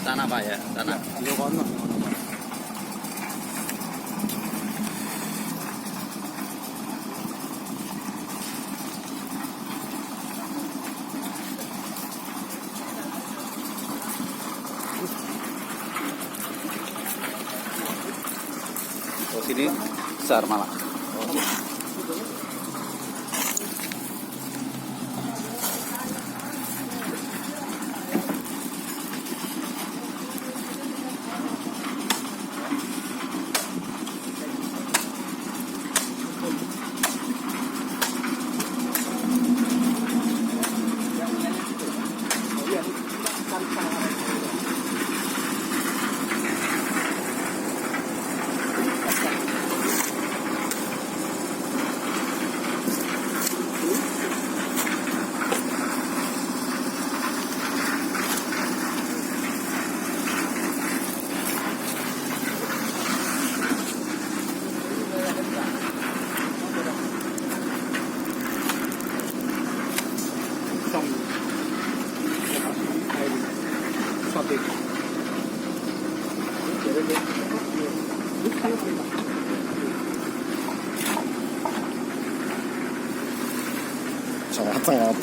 Sana Pak ya, sana. Oh, sini besar malah. Sangat-sangat.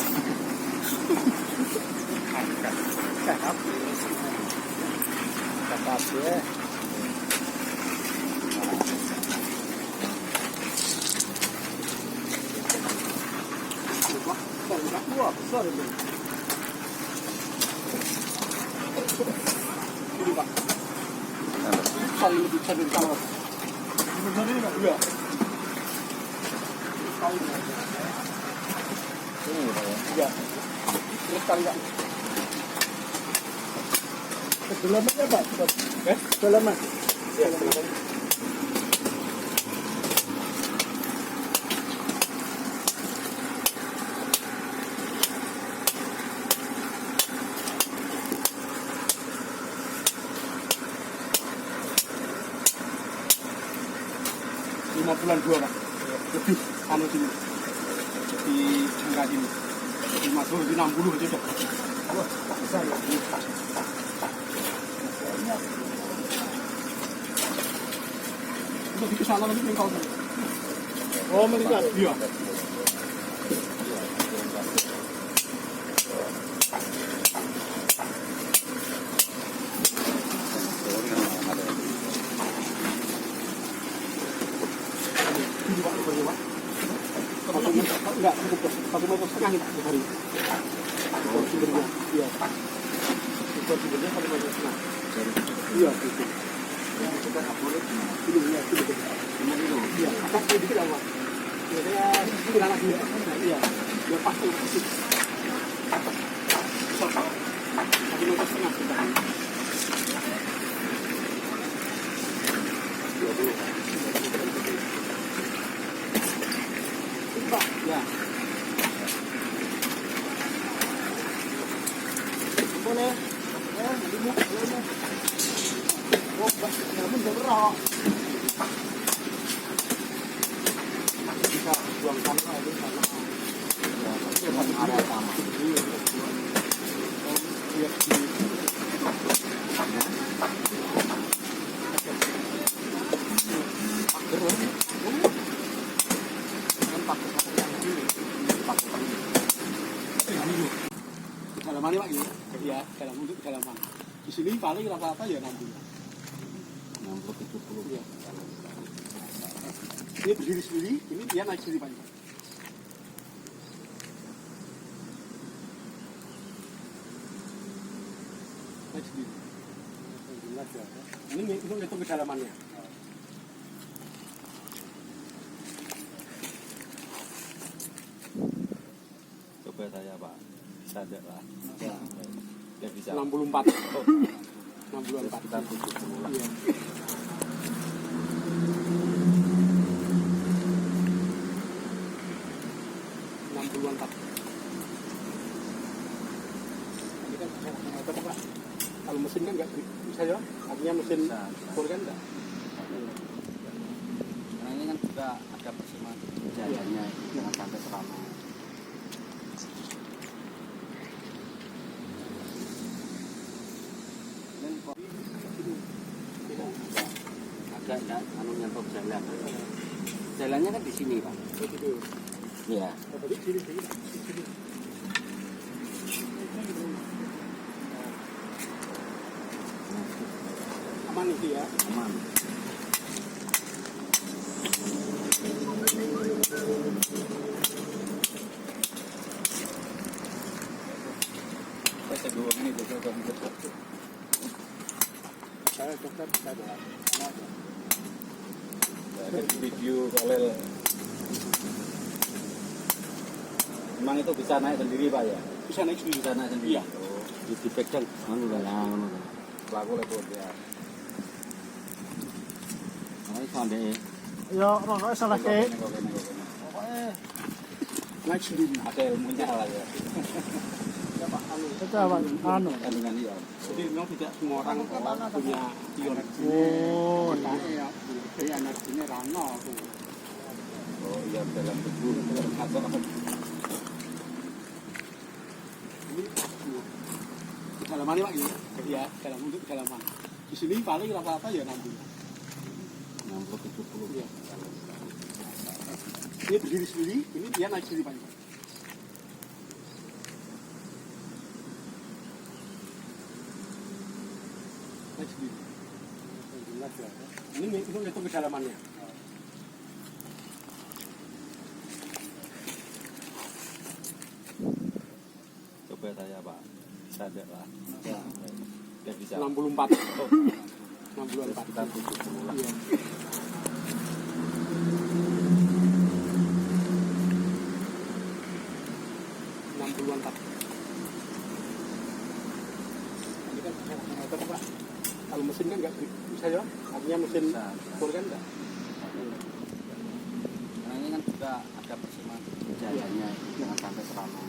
Ketat ya. Besar ini. Ini Pak. Kali lebih besar dari kamar. Benar ini Pak? Iya. Kali ini. Ya, terus kali Pak. Kedalamannya Pak? Kedalaman? Ya, kedalaman. Bulan 2 Pak, lebih anu sini, lebih enggak sini, masuk lebih 60 aja Pak. Wah, besar ya. Untuk di sana nanti mengkau. Oh, meninggal. Iya. Enggak, cukup 1,5 meter ini per hari. Oh, sumbernya. Iya. Itu sumbernya 1,5 meter. Iya, itu. Ya, kita enggak boleh. Ini ya, itu. Ini. Iya, atas sedikit awal. Ya, kira lagi. Iya. Ya pasti. Besar. 1,5 meter. Ya. Boleh. Ya, nanti mau. Oh, namun bergerak. Bisa buang sampah itu sana. Ya, itu satu area sama. Iya. Kedalamannya Pak ya? Iya, untuk kedalaman. Di sini paling rata-rata ya 60. 60-70 ya. Ini berdiri sendiri, ini dia naik sendiri Pak. Naik sendiri. Ini itu kedalamannya. Coba saya Pak, bisa enggak Pak? Ya bisa. 64. sekitar 70 lah. Iya. 60-an Pak. Ini kan apa Pak? Kalau mesin kan nggak bisa ya? Artinya mesin bor kan nggak? Karena ini kan juga ada persiapan jalannya, jangan sampai terlalu. Dan kok agak anu nyentuh jalan. Jalannya kan di sini Pak. Begitu. Iya. Tadi sini. Aman itu ya. Aman. Saya dua menit itu sudah betul. Saya dokter ada. Ada video kolel. Memang itu bisa naik sendiri Pak ya? Bisa naik sendiri. Bisa naik sendiri. Iya. Oh, dipegang anu lah ngono. pelaku lewat ya. Ora sampe Ya, pokoknya salah kayak Pokoknya Naik sendiri. ada ilmunya lah ya. Ya Pak, anu. itu apa? Anu. Kandungan dia. Jadi memang tidak semua orang punya ion. Oh, Ya, jadi anak ini rano. Oh iya dalam tubuh atau Ini kedalaman ini Pak ya. Iya, dalam untuk kedalaman. Di sini paling rata-rata ya 60. 60-70. Iya. Ini berdiri sendiri, ini dia naik sendiri Pak. Naik sendiri. Ini itu hitung kedalamannya. Coba saya Pak. Sadar lah. Ya. Biar bisa. 64. Oh, 64. sekitar 70 lah. Iya. Ini kan apa Pak? Kalau mesin kan nggak bisa ya? Artinya mesin bor kan nggak? Karena ini kan juga ada persiapan jalannya, jangan sampai terlalu